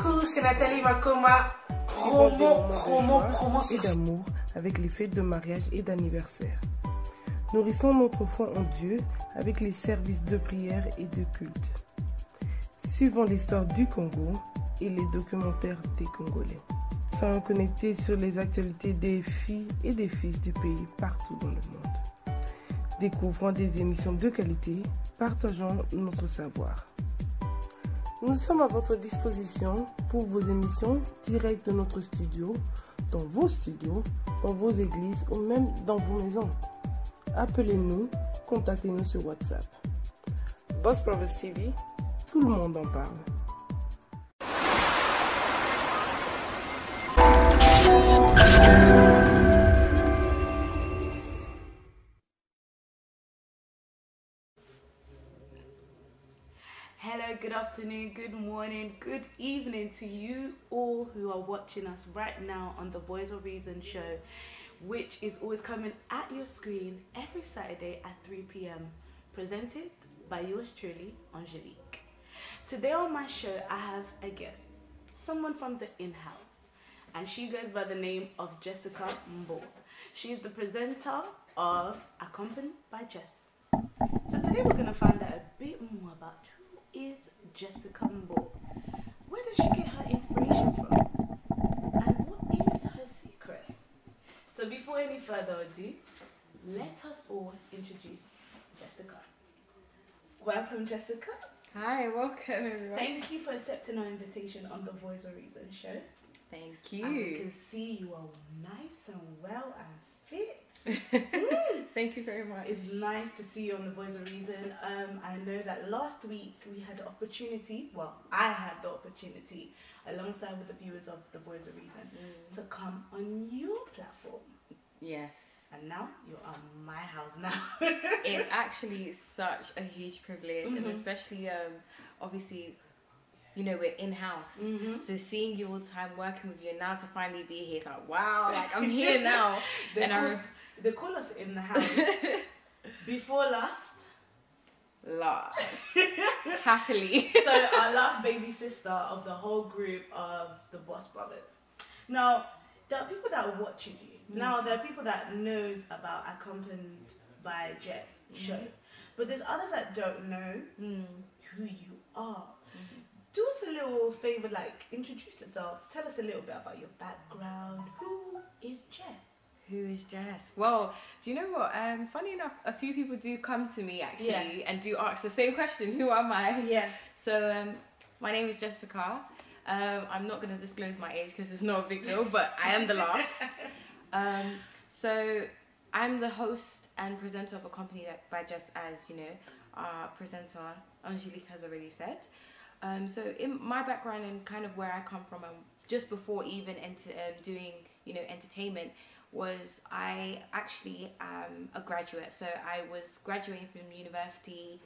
coucou, c'est Nathalie Makoma. Promo et d'amour avec les fêtes de mariage et d'anniversaire. Nourrissons notre foi en Dieu avec les services de prière et de culte. Suivons l'histoire du Congo et les documentaires des Congolais. Soyons connectés sur les actualités des filles et des fils du pays partout dans le monde. Découvrons des émissions de qualité, partageons notre savoir. Nous sommes à votre disposition pour vos émissions directes de notre studio, dans vos studios, dans vos églises ou même dans vos maisons. Appelez-nous, contactez-nous sur WhatsApp. Boss Brothers TV, tout le monde en parle. Hello, good afternoon, good morning, good evening to you all who are watching us right now on the Voice of Reason show, which is always coming at your screen every Saturday at 3 p.m. presented by yours truly, Angelique. Today on my show I have a guest, someone from the in-house, and she goes by the name of Jessica Mbongo. She is the presenter of Accompanied by Jess. So today we're going to find out a bit more about who is Jessica Mbongo. Where does she get her inspiration from? And what is her secret? So before any further ado, let us all introduce Jessica. Welcome, Jessica. Hi, welcome everyone. Thank you for accepting our invitation on the Voice of Reason show. Thank you. And we can see you are nice and well and fit. Thank you very much. It's nice to see you on the Voice of Reason. I know that last week we had the opportunity, well, I had the opportunity, alongside with the viewers of the Voice of Reason, to come on your platform. Yes. And now you're on my house now. It's actually such a huge privilege, and especially, obviously, you know, we're in-house. So seeing you all the time, working with you, and now to finally be here, it's like, wow, like I'm here now. They call us in the house. Before last. Happily. So our last baby sister of the whole group of the Boss Brothers. Now, there are people that are watching you. Now, there are people that knows about Accompanied by Jess show. But there's others that don't know who you are. Do us a little favor, like introduce yourself. Tell us a little bit about your background. Who is Jess? Who is Jess? Well, do you know what? Funny enough, a few people do come to me actually and do ask the same question. Who am I? Yeah. So my name is Jessica. I'm not going to disclose my age because it's not a big deal, but I am the last. So I'm the host and presenter of Accompanied by Jess, as you know, our presenter Angelique has already said. So in my background and kind of where I come from, just before even doing, you know, entertainment, was I actually am a graduate. So I was graduating from university,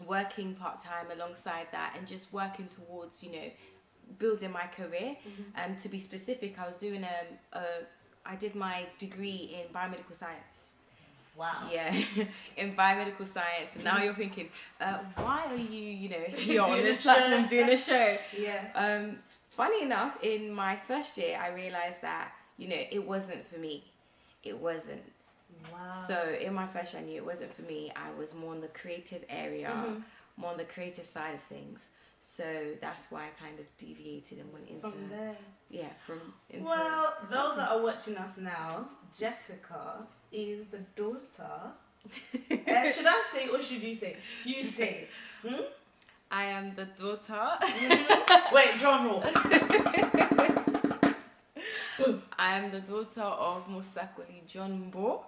working part-time alongside that, and just working towards, you know, building my career. To be specific, I was doing I did my degree in biomedical science. Wow. Yeah, in biomedical science. And now you're thinking, why are you know, here on this platform doing a show? Yeah. Funny enough, in my first year, I realized that, you know, it wasn't for me. It wasn't. Wow. So in my first year, I knew it wasn't for me. I was more in the creative area, more on the creative side of things. So that's why I kind of deviated and went into from there. Yeah, well, those that are watching us now, Jessica is the daughter. Should I say or should you say? You say. I am the daughter. Wait, drum roll. I am the daughter of Musakoli John Bo.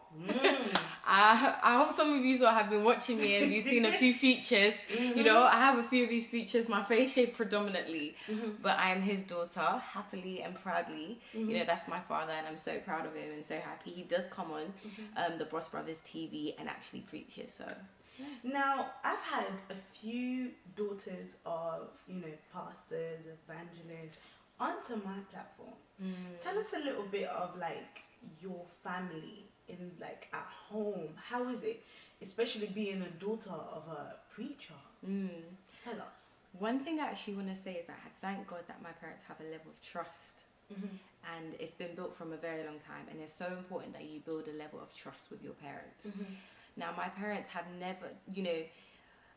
I hope some of you have been watching me and you've seen a few features. You know, I have a few of these features, my face shape predominantly, but I am his daughter, happily and proudly. You know, that's my father, and I'm so proud of him and so happy. He does come on the Boss Brothers TV and actually preaches. So now, I've had a few daughters of, you know, pastors, evangelists onto my platform. Tell us a little bit of like your family in like at home. How is it, especially being a daughter of a preacher? Tell us. One thing I actually want to say is that I thank God that my parents have a level of trust. And it's been built from a very long time, and it's so important that you build a level of trust with your parents. Now, my parents have never, you know,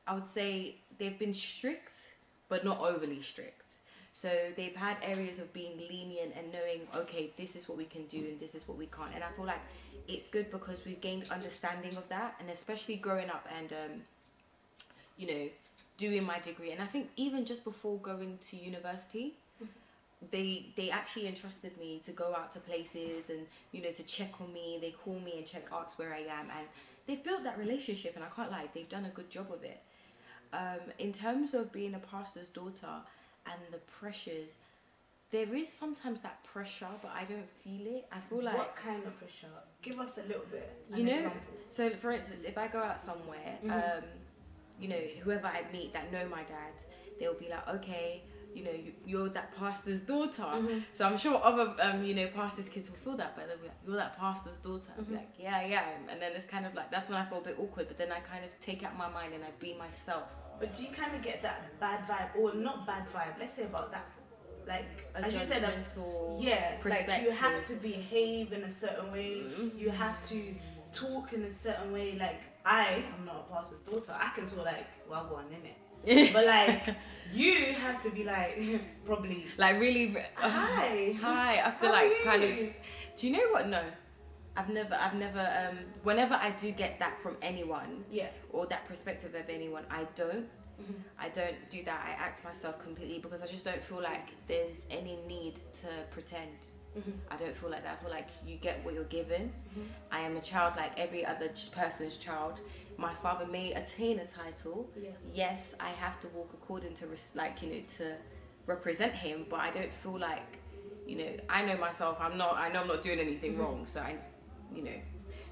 I would say they've been strict, but not overly strict. So they've had areas of being lenient and knowing, okay, this is what we can do and this is what we can't. And I feel like it's good because we've gained understanding of that, and especially growing up and, you know, doing my degree. And I think even just before going to university, they actually entrusted me to go out to places and, you know, to check on me. They call me and ask where I am, and they've built that relationship, and I can't lie, they've done a good job of it. In terms of being a pastor's daughter and the pressures, there is sometimes that pressure, but I don't feel it. I feel like... What kind of pressure? Give us a little bit. You know, so for instance, if I go out somewhere, you know, whoever I meet that know my dad, they'll be like, okay, you know, you're that pastor's daughter. So I'm sure other, you know, pastors' kids will feel that, but they'll be like, you're that pastor's daughter. I'll be like, yeah, I am. And then it's kind of like, that's when I feel a bit awkward, but then I kind of take out my mind and I be myself. But do you kind of get that bad vibe, or not bad vibe, let's say about that, like, A as you said, judgmental like you have to behave in a certain way, you have to talk in a certain way. Like, I am not a pastor's daughter, I can talk like, well, go on, innit? But like, you have to be like, probably like really, hi, after like kind of, do you know what? No, I've never, whenever I do get that from anyone, or that perspective of anyone, I don't do that. I act myself completely, because I just don't feel like there's any need to pretend. I don't feel like that. I feel like you get what you're given. I am a child like every other person's child. My father may attain a title. Yes, I have to walk according to, like, you know, to represent him, but I don't feel like, you know, I know myself. I know I'm not doing anything wrong, so I, you know.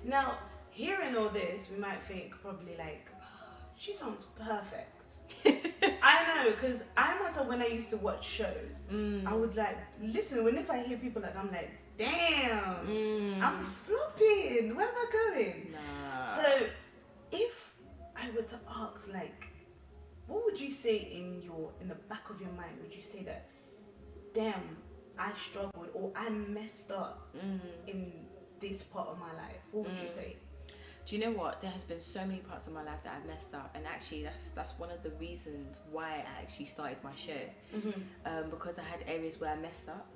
Now, hearing all this, we might think probably like, oh, she sounds perfect. I know, because I myself, when I used to watch shows, I would like listen. Whenever I hear people like, I'm like, damn, I'm flopping. Where am I going? Nah. So, if I were to ask, like, what would you say in the back of your mind? Would you say that, damn, I struggled, or I messed up in this part of my life? What would you say? Do you know what? There has been so many parts of my life that I've messed up, and actually that's one of the reasons why I actually started my show, because I had areas where I messed up.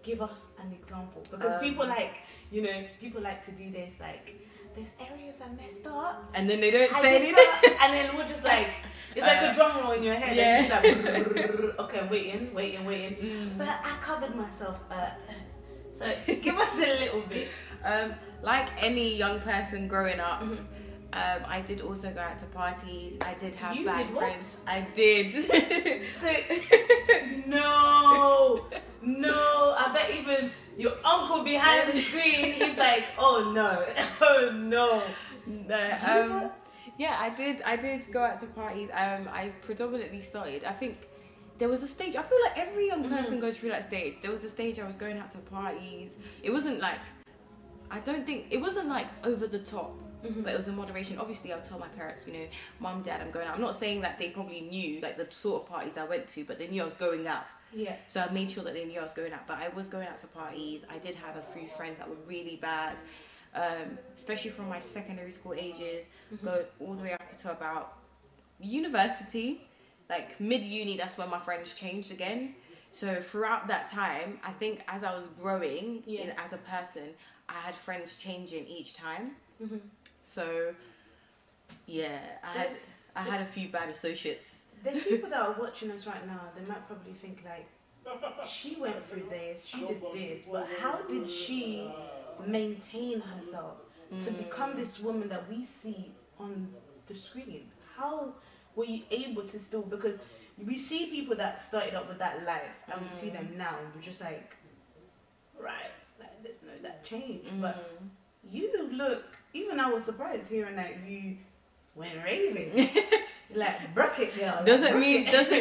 Give us an example, because people like, you know, people like to do this, like, there's areas I messed up, and then they don't say anything, and then we're just like, it's like a drum roll in your head. Yeah. And like, okay, waiting. But I covered myself. So give us a little bit. Like any young person growing up, I did also go out to parties. I did have bad friends. I did. So no, I bet even your uncle behind the screen, he's like, oh no. Yeah, I did go out to parties. I predominantly started, I think there was a stage, I feel like every young person goes through that stage. There was a stage I was going out to parties. It wasn't like, it wasn't like over the top, but it was in moderation. Obviously, I'll tell my parents, you know, mum, dad, I'm going out. I'm not saying that they probably knew like the sort of parties I went to, but they knew I was going out. Yeah. So I made sure that they knew I was going out. But I was going out to parties. I did have a few friends that were really bad, especially from my secondary school ages, go all the way up to about university. Like mid-uni, that's when my friends changed again. So throughout that time, I think as I was growing as a person, I had friends changing each time. So yeah, I had a few bad associates. There's people that are watching us right now, they might probably think like, she went through this, she did this, but how did she maintain herself to become this woman that we see on the screen? How were you able to still, because we see people that started up with that life and we see them now and we're just like, right, like there's no that change. But you look, even I was surprised hearing that you went raving. Like, broke it, girl. Doesn't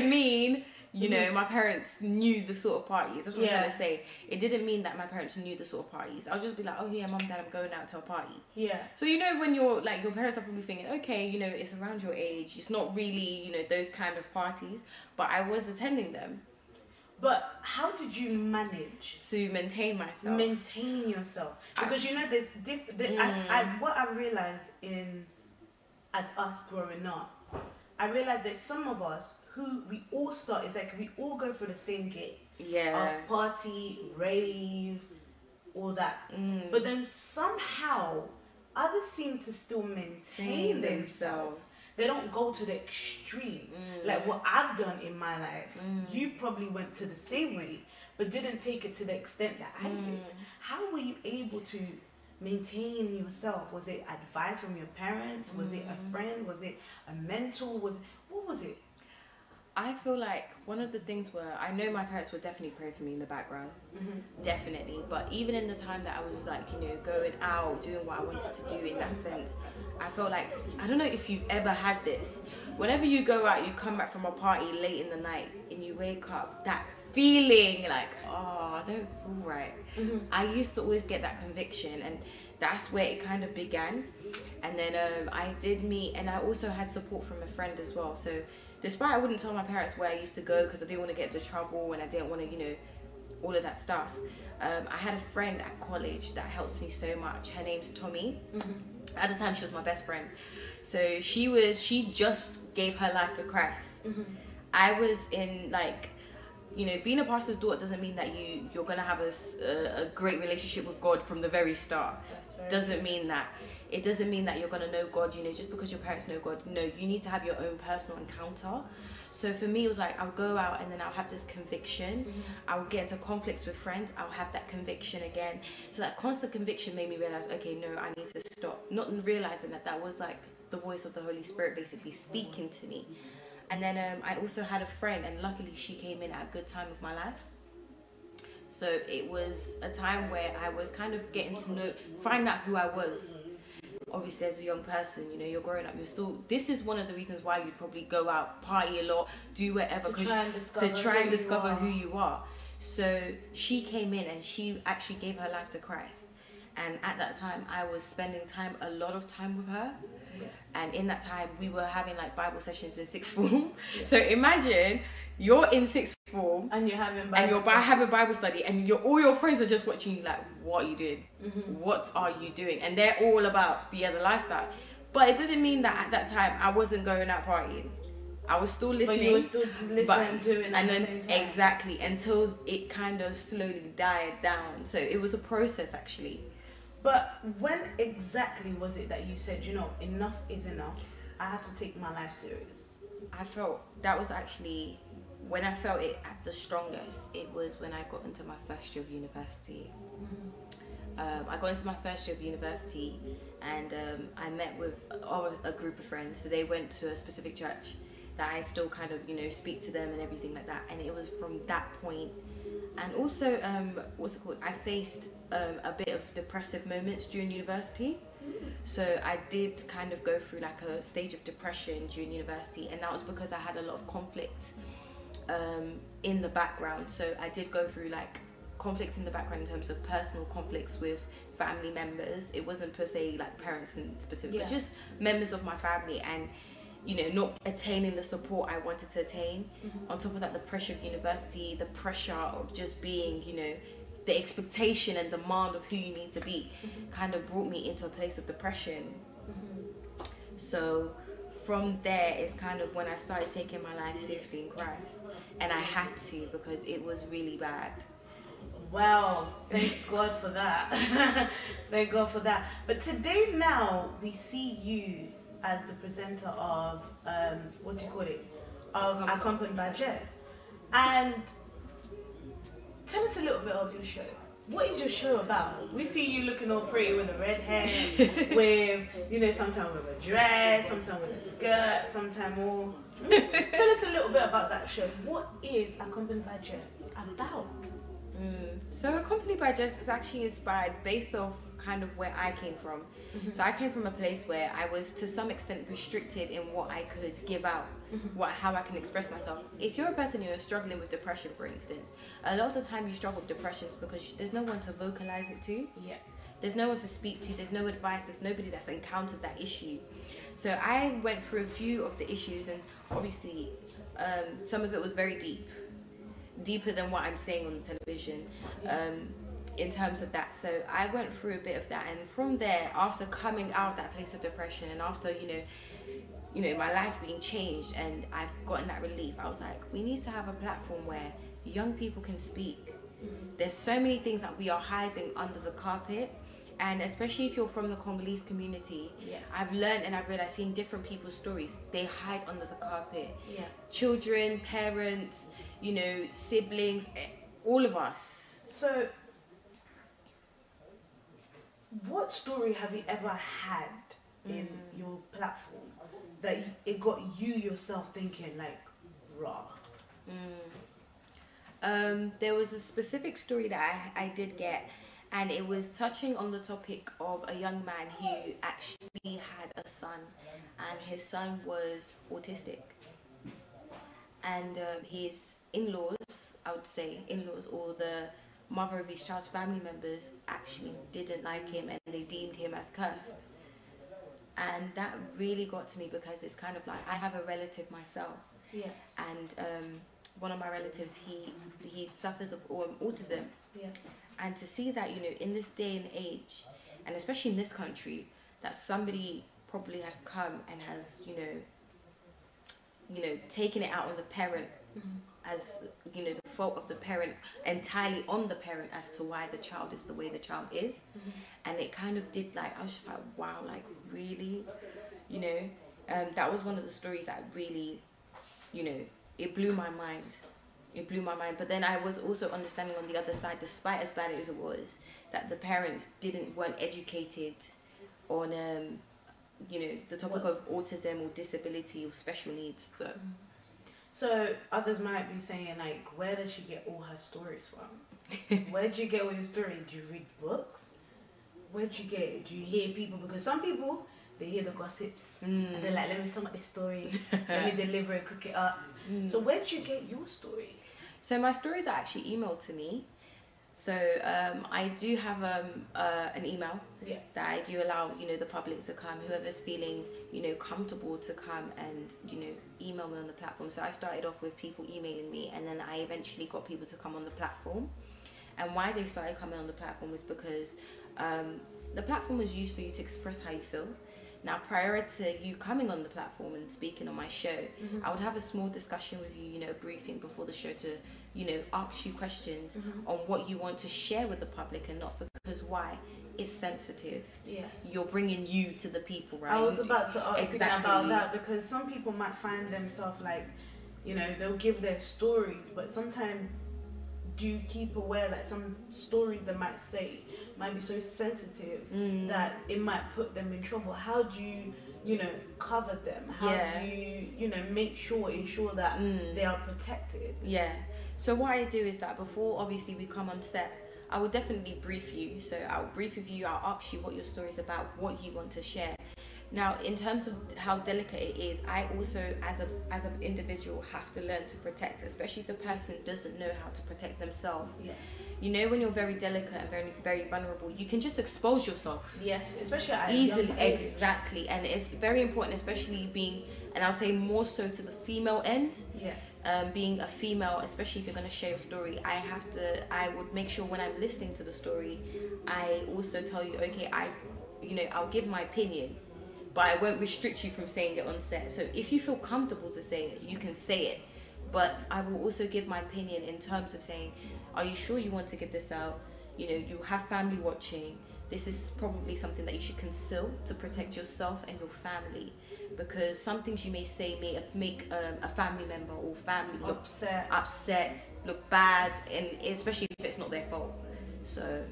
mean You know, my parents knew the sort of parties. That's what I'm trying to say. It didn't mean that my parents knew the sort of parties. I'll just be like, oh yeah, mum, dad, I'm going out to a party. Yeah. So, you know, when you're like, your parents are probably thinking, okay, you know, it's around your age. It's not really, you know, those kind of parties. But I was attending them. But how did you manage to maintain myself? Maintain yourself. Because, you know, there's different... What I realized as us growing up, I realized that some of us who we all start, it's like we all go through the same gate. Yeah. Of party, rave, all that. But then somehow others seem to still maintain themselves. They don't go to the extreme. Like what I've done in my life. You probably went to the same way, but didn't take it to the extent that I did. How were you able to maintain yourself? Was it advice from your parents? Was it a friend? Was it a mentor? What was it? I feel like one of the things were, I know my parents would definitely pray for me in the background, definitely, but even in the time that I was like, you know, going out, doing what I wanted to do in that sense, I felt like, I don't know if you've ever had this, whenever you go out, you come back from a party late in the night and you wake up, that feeling like, oh, I don't feel right. I used to always get that conviction, and that's where it kind of began. And then I did meet, and I also had support from a friend as well. So despite I wouldn't tell my parents where I used to go because I didn't want to get into trouble and I didn't want to, you know, all of that stuff. I had a friend at college that helps me so much. Her name's Tommy. At the time, she was my best friend. So she just gave her life to Christ. I was in, like, you know, being a pastor's daughter doesn't mean that you're gonna have a great relationship with God from the very start. Doesn't mean that. It doesn't mean that you're gonna know God, you know, just because your parents know God. No, you need to have your own personal encounter. So for me, it was like, I'll go out and then I'll have this conviction. I'll get into conflicts with friends. I'll have that conviction again. So that constant conviction made me realize, okay, no, I need to stop. Not realizing that that was like the voice of the Holy Spirit basically speaking to me. And then I also had a friend, and luckily she came in at a good time of my life. So it was a time where I was kind of getting to know, find out who I was. Obviously, as a young person, you know, you're growing up, you're still, this is one of the reasons why you'd probably go out, party a lot, do whatever, to try and discover who you are. So she came in and she actually gave her life to Christ. And at that time, I was spending a lot of time with her. And in that time, we were having like Bible sessions in sixth form. So imagine you're in sixth form and you're having Bible study, and all your friends are just watching you like, what are you doing? What are you doing? And they're all about the other lifestyle. But it didn't mean that at that time I wasn't going out partying. I was still listening. But you were still listening and doing it at the same time. Exactly, until it kind of slowly died down. So it was a process actually. But when exactly was it that you said, you know, enough is enough, I have to take my life serious? I felt that was actually, when I felt it at the strongest, it was when I got into my first year of university. I got into my first year of university, and I met with a group of friends. So they went to a specific church that I still kind of, you know, speak to them and everything like that. And it was from that point. And also, what's it called? I faced a bit of depressive moments during university. So I did kind of go through like a stage of depression during university, and that was because I had a lot of conflict in the background. So I did go through like conflict in the background in terms of personal conflicts with family members. It wasn't per se like parents in specific, but just members of my family, and you know, not attaining the support I wanted to attain. On top of that, the pressure of university, the pressure of just being, you know, the expectation and demand of who you need to be kind of brought me into a place of depression. So from there is kind of when I started taking my life seriously in Christ, and I had to, because it was really bad. Wow, thank God for that. Thank God for that. But today now we see you as the presenter of what do you call it? Accompanied by Jess. And tell us a little bit of your show. What is your show about? We see you looking all pretty with a red hair, with, you know, sometimes with a dress, sometimes with a skirt, sometimes more. Tell us a little bit about that show. What is Accompanied by Jess about? So Accompanied by Jess is actually inspired based off kind of where I came from. So I came from a place where I was to some extent restricted in what I could give out, how I can express myself. If you're a person who is struggling with depression, for instance, a lot of the time you struggle with depression is because there's no one to vocalize it to. Yeah. There's no one to speak to, there's no advice, there's nobody that's encountered that issue. So I went through a few of the issues, and obviously some of it was very deep, deeper than what I'm saying on the television, in terms of that. So I went through a bit of that, and from there, after coming out of that place of depression, and after you know my life being changed and I've gotten that relief, I was like, we need to have a platform where young people can speak. There's so many things that we are hiding under the carpet, and especially if you're from the Congolese community, I've learned and I've realized, seeing different people's stories, they hide under the carpet. Children, parents, you know, siblings, all of us. So what story have you ever had in your platform that it got you yourself thinking like, raw? There was a specific story that I did get, and it was touching on the topic of a young man who actually had a son, and his son was autistic, and his in-laws, I would say in-laws, or the mother of his child's family members, actually didn't like him, and they deemed him as cursed. And that really got to me, because it's kind of like, I have a relative myself, and one of my relatives, he suffers of autism, and to see that, you know, in this day and age, and especially in this country, that somebody probably has come and has, you know, taken it out on the parent, as, you know, the fault of the parent, entirely on the parent as to why the child is the way the child is. And it kind of did, like, I was just like, wow, like, really, you know, that was one of the stories that really, you know, it blew my mind. It blew my mind. But then I was also understanding on the other side, despite as bad as it was, that the parents weren't educated on, you know, the topic of autism or disability or special needs. So others might be saying, like, where does she get all her stories from? Where do you get all your stories? Do you read books? Where do you get it? Do you hear people? Because some people, they hear the gossips and they're like, let me sum up this story, let me deliver it, cook it up. So where do you get your story? So my stories are actually emailed to me. So I do have an email that I do allow, you know, the public to come, whoever's feeling, you know, comfortable to come and, you know, email me on the platform. So I started off with people emailing me, and then I eventually got people to come on the platform. And why they started coming on the platform was because the platform was used for you to express how you feel. Now, prior to you coming on the platform and speaking on my show, I would have a small discussion with you, you know, a briefing before the show to, you know, ask you questions on what you want to share with the public, and not because why? It's sensitive. Yes. You're bringing you to the people, right? I was about to ask you about that, because some people might find themselves like, you know, they'll give their stories, but sometimes do you keep aware that some stories they might say might be so sensitive that it might put them in trouble? How do you, you know, cover them? How do you, you know, ensure that they are protected? So what I do is that before, obviously, we come on set, I will definitely brief you. So I'll brief with you, I'll ask you what your story is about, what you want to share. Now, in terms of how delicate it is, I also, as an individual, have to learn to protect, especially if the person doesn't know how to protect themselves. You know, when you're very delicate and very, very vulnerable, you can just expose yourself. Yes, especially at easily. Young age. Exactly, and it's very important, especially being, and I'll say more so to the female end. Being a female, especially if you're going to share your story, I would make sure when I'm listening to the story, I also tell you, okay, I'll give my opinion, but I won't restrict you from saying it on set. So if you feel comfortable to say it, you can say it. But I will also give my opinion in terms of saying, are you sure you want to give this out? You know, you have family watching. This is probably something that you should conceal to protect yourself and your family. Because some things you may say may make a family member or family look upset, look bad, and especially if it's not their fault. So,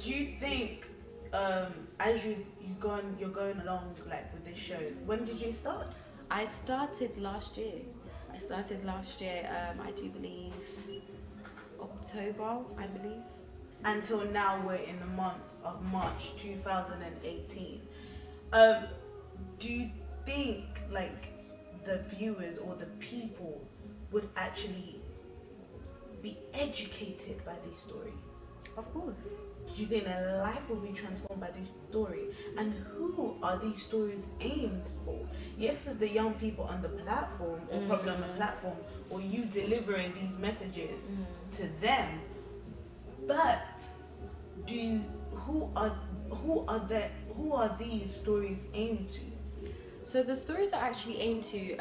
do you think, as you're going along like with this show, when did you start? I started last year. I do believe October, I believe. until now we're in the month of March 2018. Do you think like the viewers or the people would actually be educated by this story? Of course. Do you think their life will be transformed by this story? And who are these stories aimed for? Yes, it's the young people on the platform, or probably on the platform, or you delivering these messages to them. But who are these stories aimed to? So the stories are actually aimed to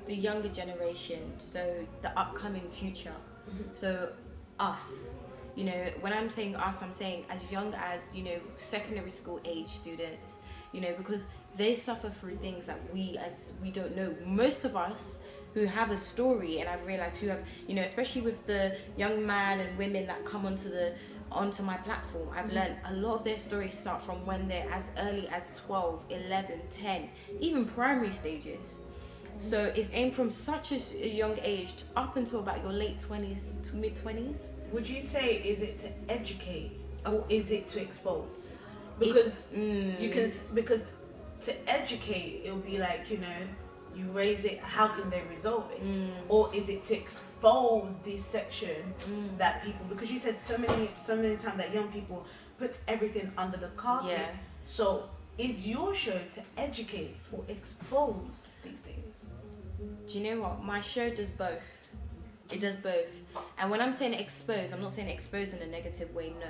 the younger generation, so the upcoming future. So us. You know, when I'm saying us, I'm saying as young as, you know, secondary school age students, you know, because they suffer through things that we don't know. Most of us who have a story, and I've realized who have, you know, especially with the young man and women that come onto my platform, I've learned a lot of their stories start from when they're as early as 12, 11, 10, even primary stages. So it's aimed from such a young age up until about your late 20s to mid 20s. Would you say, is it to educate or is it to expose? Because because to educate, it'll be like, you know, you raise it, how can they resolve it? Or is it to expose this section that people, because you said so many times that young people put everything under the carpet. Yeah. So is your show to educate or expose these things? Do you know what? My show does both. It does both. And when I'm saying expose, I'm not saying expose in a negative way, no.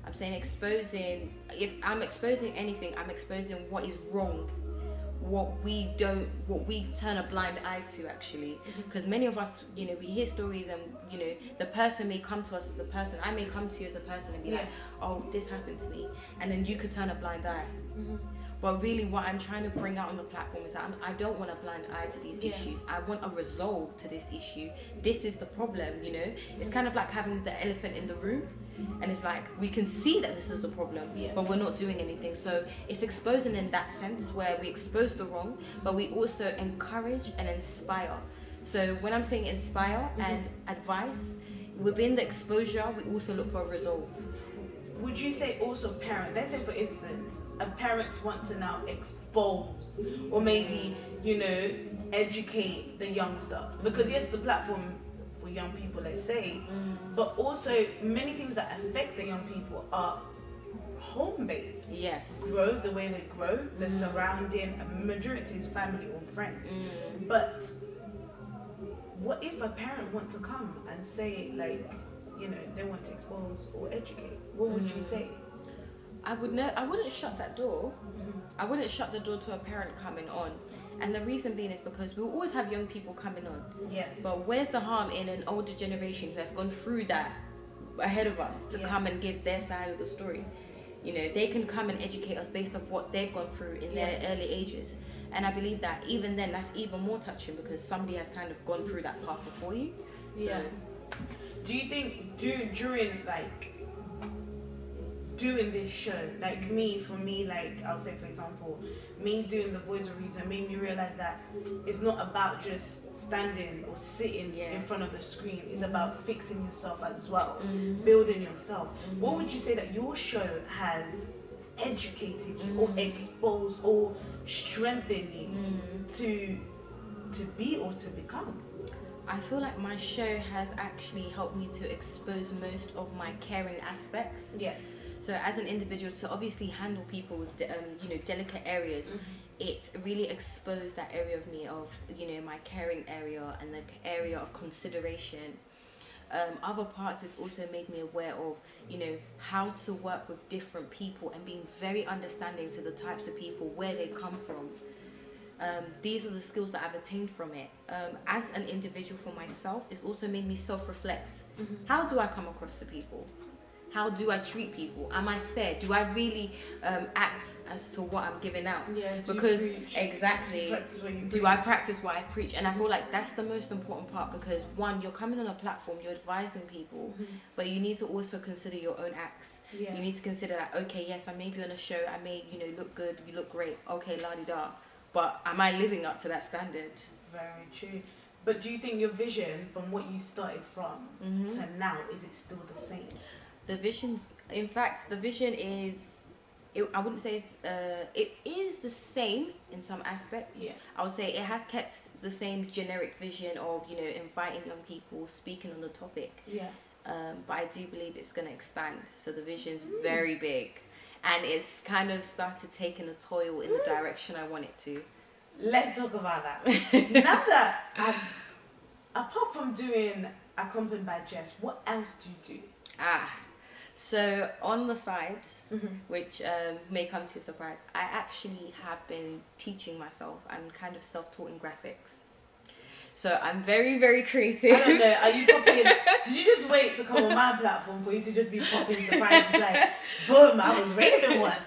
I'm saying exposing, if I'm exposing anything, I'm exposing what is wrong, what we turn a blind eye to, actually. Because many of us, you know, we hear stories and, you know, the person may come to us as a person. I may come to you as a person and be like, oh, this happened to me. And then you could turn a blind eye. But really what I'm trying to bring out on the platform is that I don't want a blind eye to these issues. I want a resolve to this issue. This is the problem, you know. It's kind of like having the elephant in the room. And it's like, we can see that this is the problem, but we're not doing anything. So it's exposing in that sense, where we expose the wrong, but we also encourage and inspire. So when I'm saying inspire and advice, within the exposure, we also look for a resolve. Would you say also parent, let's say for instance, a parent wants to now expose or maybe, you know, educate the youngster? Because yes, the platform for young people, let's say, but also many things that affect the young people are home-based. Yes. Grow the way they grow, the surrounding, a majority is family or friends. But what if a parent wants to come and say, like, you know, they want to expose or educate? What would you say? I wouldn't shut that door. I wouldn't shut the door to a parent coming on. And the reason being is because we'll always have young people coming on. Yes. But where's the harm in an older generation who has gone through that ahead of us to come and give their side of the story? You know, they can come and educate us based on what they've gone through in their early ages. And I believe that even then, that's even more touching because somebody has kind of gone through that path before you. So, do you think during like doing this show, like for me, like I'll say for example, me doing the Voice of Reason made me realize that it's not about just standing or sitting in front of the screen. It's about fixing yourself as well, building yourself. What would you say that your show has educated you or exposed or strengthened you to be or to become? I feel like my show has actually helped me to expose most of my caring aspects. Yes. So as an individual, to obviously handle people with you know, delicate areas, it's really exposed that area of me, of, you know, my caring area and the area of consideration. Other parts has also made me aware of, you know, how to work with different people and being very understanding to the types of people, where they come from. These are the skills that I've attained from it. As an individual for myself, it's also made me self-reflect. How do I come across to people? How do I treat people? Am I fair? Do I really act as to what I'm giving out? Because exactly, do I practice what I preach? And I feel like that's the most important part, because one, you're coming on a platform, you're advising people, but you need to also consider your own acts. You need to consider that, okay, yes, I may be on a show, I may, you know, look good, you look great, okay, la-di-da, but am I living up to that standard? Very true. But do you think your vision from what you started from to now, is it still the same? The vision's, in fact, the vision is, I wouldn't say it is the same in some aspects. Yeah. I would say it has kept the same generic vision of, you know, inviting young people, speaking on the topic. Yeah. But I do believe it's going to expand. So the vision's very big, and it's kind of started taking a toil in the direction I want it to. Let's talk about that. Now that apart from doing Accompanied by Jess, what else do you do? So on the side, which may come to a surprise, I actually have been teaching myself. I'm kind of self-taught in graphics. So I'm very, very creative. I don't know, are you copying? Did you just wait to come on my platform for you to just be popping surprises like, boom, I was Raven once,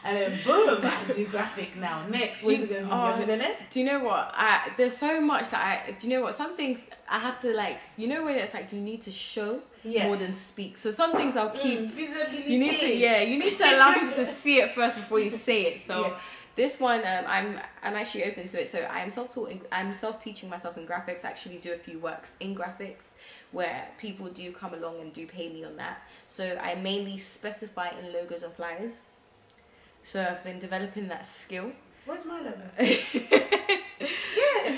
and then boom, I do graphic now. Next, what's it going to be? Younger than it? Do you know what? There's so much that do you know what? Some things I have to like, you know when it's like you need to show more than speak. So some things I'll keep. Visibility. You need to allow people to see it first before you say it. So. Yeah. This one, I'm actually open to it. So I'm self-taught. I'm self-teaching myself in graphics. I actually do a few works in graphics where people do come along and do pay me on that. So I mainly specify in logos and flyers. So I've been developing that skill. Where's my logo? Yeah,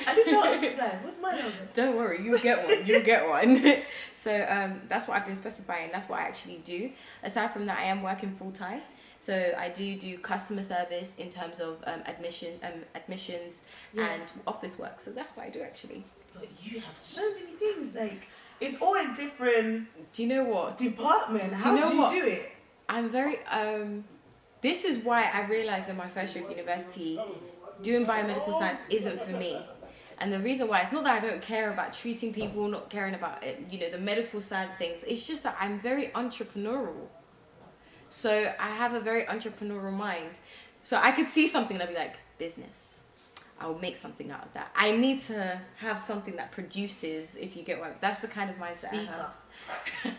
I didn't know it was like, what's my logo? Don't worry, you'll get one. You'll get one. So that's what I've been specifying. That's what I actually do. Aside from that, I am working full-time. So I do customer service in terms of admissions and office work. So that's what I do actually. But you have so many things. Like, it's all a different. Do you know what department? How do you do it? I'm very. This is why I realized in my first year of university, doing biomedical science isn't for me. And the reason why, it's not that I don't care about treating people, not caring about it, you know, the medical side of things. It's just that I'm very entrepreneurial. So I have a very entrepreneurial mind. So I could see something and I'd be like, business. I'll make something out of that. I need to have something that produces, if you get what, that's the kind of mindset I have.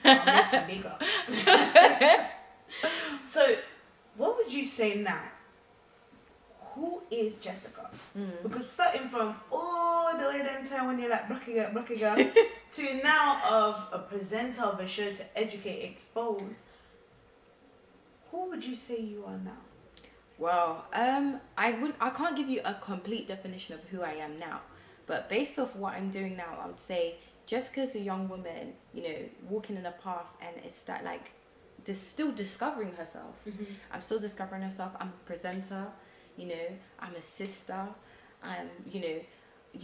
I'll make you bigger. So what would you say now? Who is Jessica? Because starting from all the way them time when you're like blocky girl, to now of a presenter of a show to educate, expose. Who would you say you are now? Well, I can't give you a complete definition of who I am now, but based off what I'm doing now, I would say Jessica's a young woman, you know, walking in a path, and it's that like, still discovering herself. I'm still discovering herself. I'm a presenter, you know, I'm a sister, I'm, you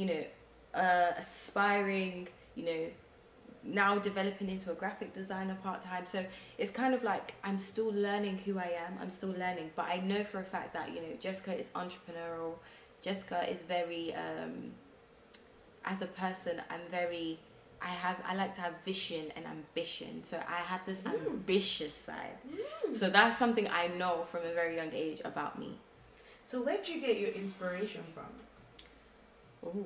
know, aspiring, you know, now developing into a graphic designer part-time. So it's kind of like I'm still learning who I am. I'm still learning, but I know for a fact that, you know, Jessica is entrepreneurial. Jessica is very as a person, I like to have vision and ambition. So I have this ambitious side. So that's something I know from a very young age about me. So where do you get your inspiration from? Oh,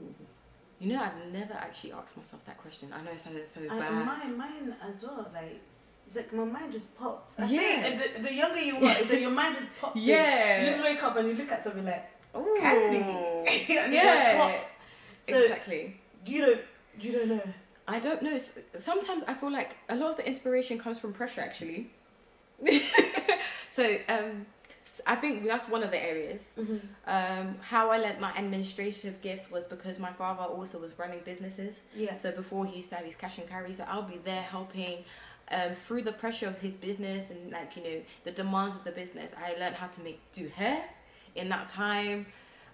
you know, I've never actually asked myself that question. I know it sounds so bad. Mine as well. Like, it's like my mind just pops. I think the younger you are, your mind just pops. Yeah. You just wake up and you look at something like, oh, candy. Yeah. So exactly. You don't know. I don't know. Sometimes I feel like a lot of the inspiration comes from pressure, actually. So I think that's one of the areas. How I learned my administrative gifts was because my father also was running businesses. Yeah. So before he used to have his cash and carry, so I'll be there helping through the pressure of his business and, like, you know, the demands of the business. I learned how to do hair in that time.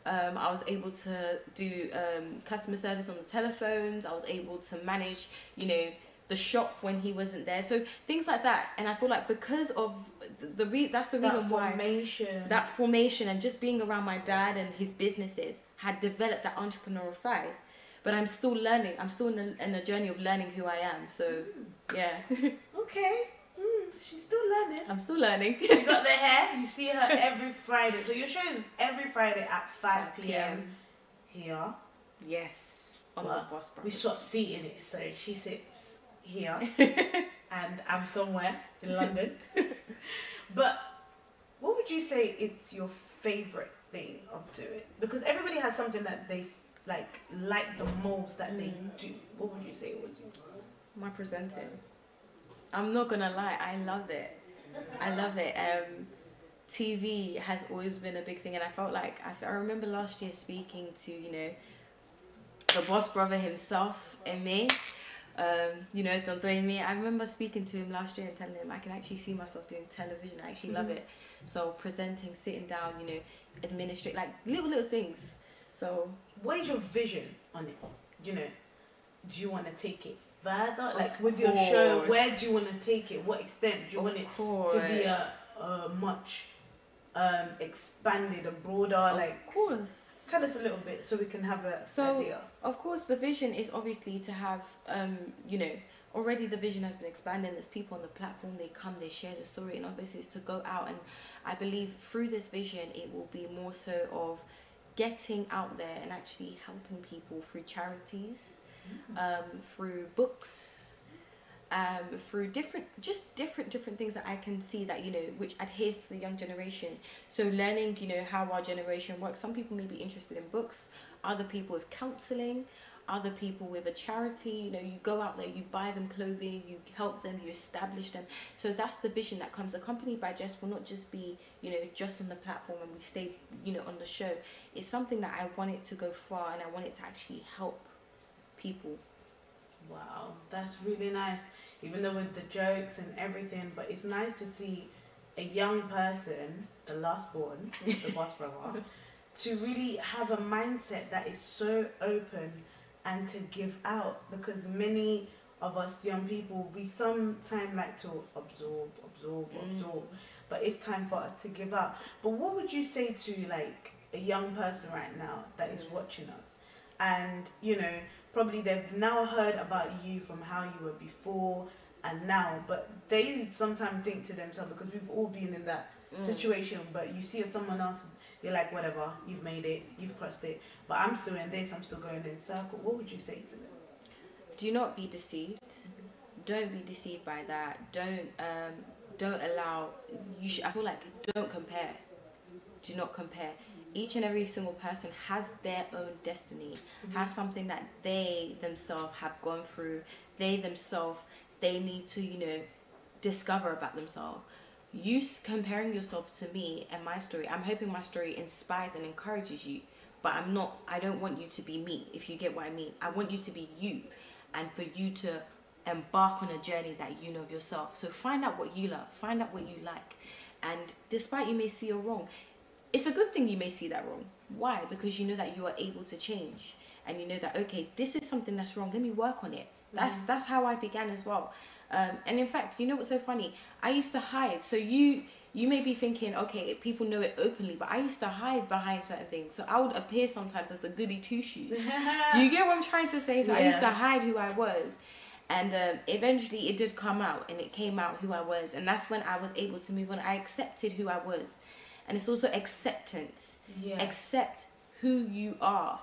I was able to do customer service on the telephones. I was able to manage, you know, the shop when he wasn't there. So things like that. And I feel like because of that's the reason why that formation and just being around my dad and his businesses had developed that entrepreneurial side. But I'm still learning. I'm still in a journey of learning who I am. So yeah. Okay. She's still learning. I'm still learning. She got the hair. You see her every Friday. So your show is every Friday at 5 p.m. here. Yes. On the bus. We swapped seating it, so she sits here and I'm somewhere in London. But what would you say it's your favorite thing of doing? Because everybody has something that they like the most that they do. What would you say it was? My presenting. I'm not gonna lie, I love it. I love it. TV has always been a big thing, and I felt like I remember last year speaking to, you know, the boss brother himself and me. You know, me. I remember speaking to him last year and telling him I can actually see myself doing television. I actually love it. So presenting, sitting down, you know, administrate, like little things. So what is your vision on it? You know, do you want to take it further? Like with your show, where do you want to take it? What extent do you want it to be a much expanded, a broader, like? Of course. Tell us a little bit so we can have a idea. Of course, the vision is obviously to have, you know, already the vision has been expanding. There's people on the platform, they come, they share the story, and obviously it's to go out. And I believe through this vision, it will be more so of getting out there and actually helping people through charities, through books, through different things that I can see that, you know, which adheres to the young generation. So learning, you know, how our generation works. Some people may be interested in books, other people with counselling, other people with a charity. You know, you go out there, you buy them clothing, you help them, you establish them. So that's the vision that comes. Accompanied by Jess will not just be, you know, just on the platform and we stay, you know, on the show. It's something that I want it to go far, and I want it to actually help people. Wow, that's really nice. Even though with the jokes and everything, but it's nice to see a young person, the last born, the boss brother, to really have a mindset that is so open and to give out. Because many of us young people, we sometimes like to absorb, but it's time for us to give out. But what would you say to like a young person right now that is watching us, and you know, probably they've now heard about you from how you were before and now, but they sometimes think to themselves, because we've all been in that situation, but you see someone else, you're like, whatever, you've made it, you've crossed it, but I'm still in this, I'm still going in circle. What would you say to them? Do not be deceived. Don't be deceived by that. Don't allow, I feel like, don't compare. Do not compare. Each and every single person has their own destiny, has something that they themselves have gone through. They need to, you know, discover about themselves. You comparing yourself to me and my story, I'm hoping my story inspires and encourages you, but I don't want you to be me, if you get what I mean. I want you to be you, and for you to embark on a journey that you know of yourself. So find out what you love, find out what you like, and despite you may see you're wrong, it's a good thing you may see that wrong. Why? Because you know that you are able to change, and you know that, okay, this is something that's wrong, let me work on it. That's how I began as well. And in fact, you know what's so funny? I used to hide. So you may be thinking, okay, people know it openly, but I used to hide behind certain things. So I would appear sometimes as the goody two-shoes. Do you get what I'm trying to say? So I used to hide who I was. And eventually it did come out, and it came out who I was. And that's when I was able to move on. I accepted who I was. And it's also acceptance. Yeah. Accept who you are.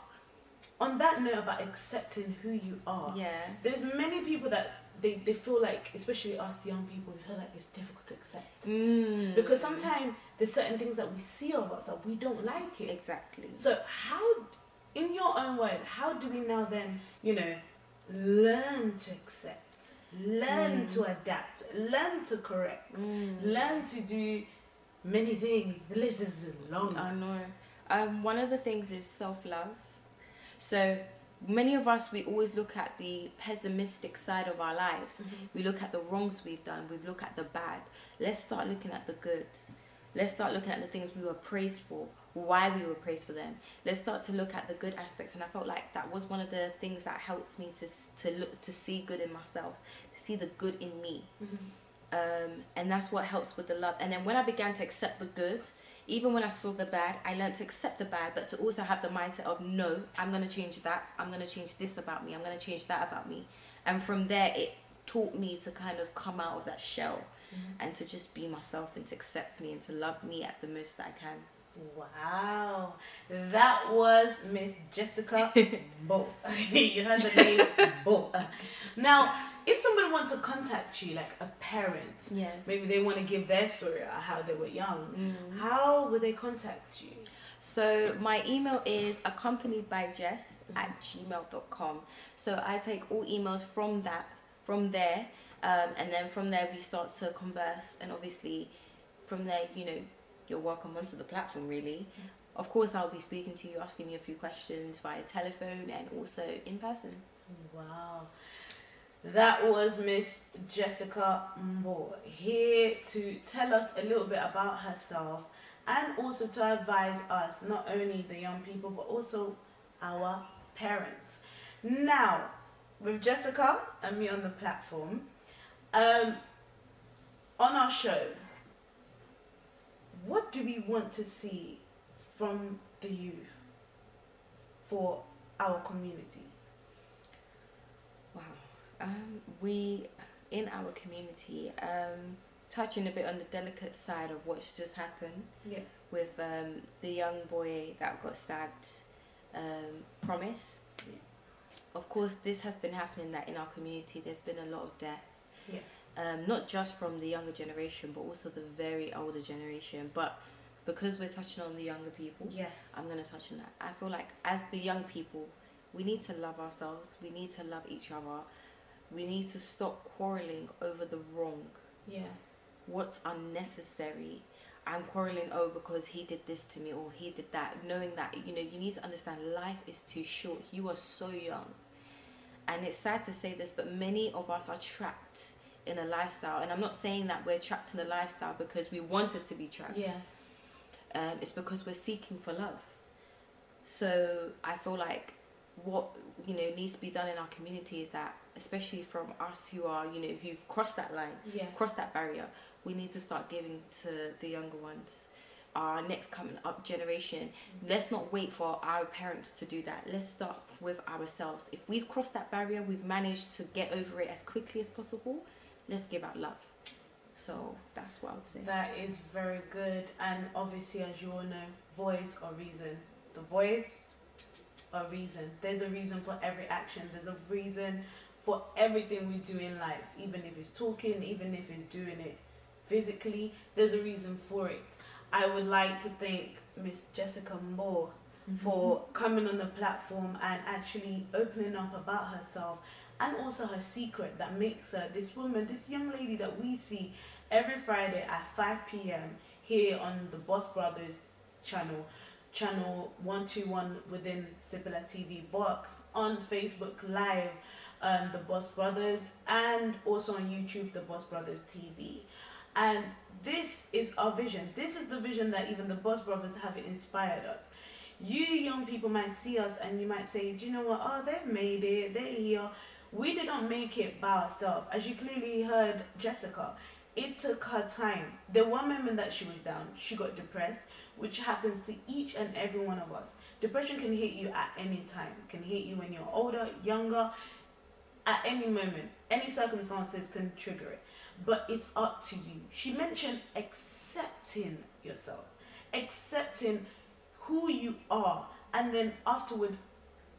On that note about accepting who you are, there's many people that they feel like, especially us young people, we feel like it's difficult to accept. Because sometimes there's certain things that we see of us that we don't like it. Exactly. So how, in your own word, how do we now then, you know, learn to accept, learn to adapt, learn to correct, learn to do many things? The list is long. I know. One of the things is self-love. So many of us, we always look at the pessimistic side of our lives. We look at the wrongs we've done. We look at the bad. Let's start looking at the good. Let's start looking at the things we were praised for, why we were praised for them. Let's start to look at the good aspects. And I felt like that was one of the things that helps me to see good in myself, to see the good in me. And that's what helps with the love. And then when I began to accept the good, even when I saw the bad, I learned to accept the bad, but to also have the mindset of, no, I'm going to change that. I'm going to change this about me. I'm going to change that about me. And from there, it taught me to kind of come out of that shell and to just be myself, and to accept me, and to love me at the most that I can. Wow, that was Miss Jessica Bo. You heard the name Bo. Now, if someone wants to contact you, like a parent, maybe they want to give their story about how they were young, how would they contact you? So my email is accompaniedbyjess@gmail.com. So I take all emails from there. And then from there we start to converse, and obviously from there, you know, you're welcome onto the platform really. Of course, I'll be speaking to you, asking you a few questions via telephone and also in person. Wow. That was Miss Jessica Mbongo, here to tell us a little bit about herself and also to advise us, not only the young people, but also our parents. Now, with Jessica and me on the platform, on our show, what do we want to see from the youth for our community? Wow. We, in our community, touching a bit on the delicate side of what's just happened with the young boy that got stabbed, Promise. Yeah. Of course, this has been happening that in our community there's been a lot of death. Yes. Not just from the younger generation, but also the very older generation. But because we're touching on the younger people, yes, I'm going to touch on that. I feel like as the young people, we need to love ourselves. We need to love each other. We need to stop quarrelling over the wrong. Yes. What's unnecessary. I'm quarrelling, oh, because he did this to me or he did that. Knowing that, you know, you need to understand life is too short. You are so young. And it's sad to say this, but many of us are trapped in a lifestyle. And I'm not saying that we're trapped in a lifestyle because we wanted to be trapped. Yes. It's because we're seeking for love. So I feel like what, you know, needs to be done in our community is that, especially from us who are, you know, who've crossed that line, yes, crossed that barrier, we need to start giving to the younger ones, our next coming up generation. Let's not wait for our parents to do that. Let's start with ourselves. If we've crossed that barrier, we've managed to get over it as quickly as possible, let's give out love. So that's what I would say. That is very good. And obviously, as you all know, voice or reason. The voice or reason. There's a reason for every action. There's a reason for everything we do in life. Even if it's talking, even if it's doing it physically, there's a reason for it. I would like to thank Miss Jessica Mbongo for coming on the platform and actually opening up about herself and also her secret that makes her this woman, this young lady that we see every Friday at 5 p.m. here on the Boss Brothers channel 121 within SepelaTV box, on Facebook Live, the Boss Brothers, and also on YouTube, the Boss Brothers TV. And this is our vision. This is the vision that even the Boss Brothers have inspired us. You young people might see us and you might say, do you know what? Oh, they've made it. They're here. We did not make it by ourselves. As you clearly heard Jessica, it took her time. There were moments that she was down. She got depressed, which happens to each and every one of us. Depression can hit you at any time. It can hit you when you're older, younger, at any moment. Any circumstances can trigger it. But it's up to you. She mentioned accepting yourself, accepting who you are, and then afterward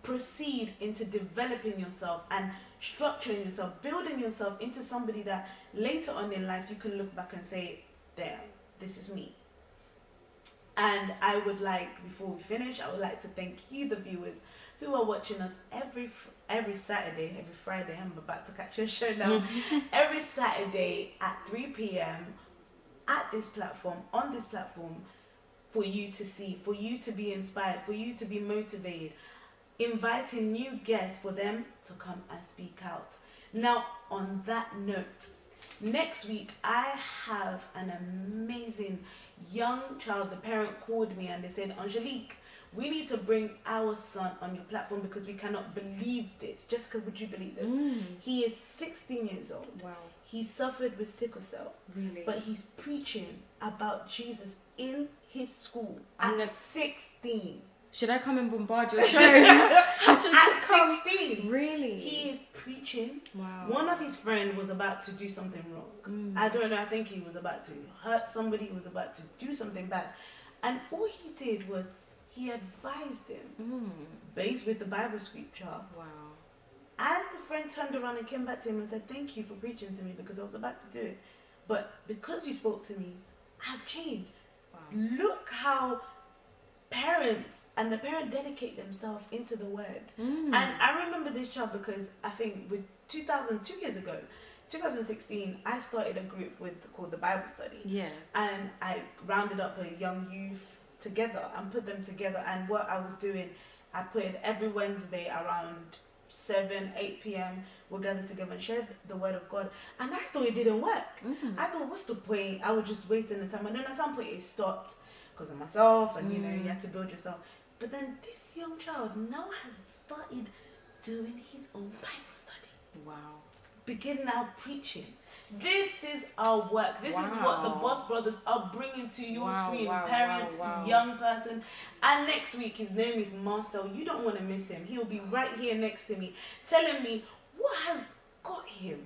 proceed into developing yourself and structuring yourself, building yourself into somebody that later on in life you can look back and say, damn, this is me. And I would like, before we finish, I would like to thank you, the viewers, who are watching us every Saturday, every Friday. I'm about to catch your show now. Every Saturday at 3 p.m. at this platform, on this platform, for you to see, for you to be inspired, for you to be motivated, inviting new guests for them to come and speak out. Now, on that note, next week I have an amazing young child. The parent called me and they said, Angelique, we need to bring our son on your platform because we cannot believe this. Jessica, would you believe this? He is 16 years old. Wow. He suffered with sickle cell. Really? But he's preaching about Jesus in his school at 16. Should I come and bombard your show? I should just come. 16. Really? He is preaching. Wow. One of his friends was about to do something wrong. I don't know. I think he was about to hurt somebody. He was about to do something bad. And all he did was he advised him based with the Bible scripture. Wow. And the friend turned around and came back to him and said, thank you for preaching to me because I was about to do it. But because you spoke to me, I've changed. Wow. Look how parents and the parent dedicate themselves into the word. And I remember this child because I think with 2 years ago, 2016, I started a group called the Bible Study. Yeah. And I rounded up a young youth together and put them together. And what I was doing, I put it every Wednesday around 7, 8 p.m. We'll gather together and share the word of God. And I thought it didn't work. I thought, what's the point? I was just wasting the time. And then at some point it stopped because of myself, and you know, you had to build yourself. But then this young child now has started doing his own Bible study. Wow. Begin now preaching. This is our work. This is what the Boss Brothers are bringing to your screen. Parents, young person. And next week, his name is Marcel. You don't want to miss him. He'll be right here next to me, telling me what has got him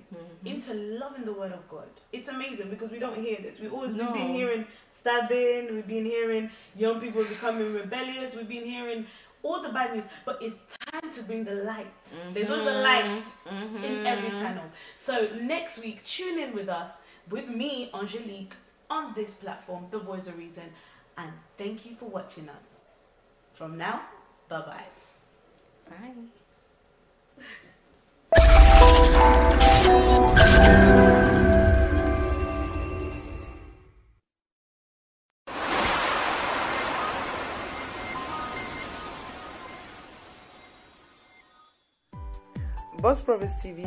into loving the word of God. It's amazing because we don't hear this. We've been hearing stabbing, we've been hearing young people becoming rebellious, we've been hearing all the bad news, but it's time to bring the light. There's always a light in every tunnel. So next week, tune in with us, with me, Angelique, on this platform, The Voice of Reason. And thank you for watching us. From now, bye-bye. Bye. Boss Brothers TV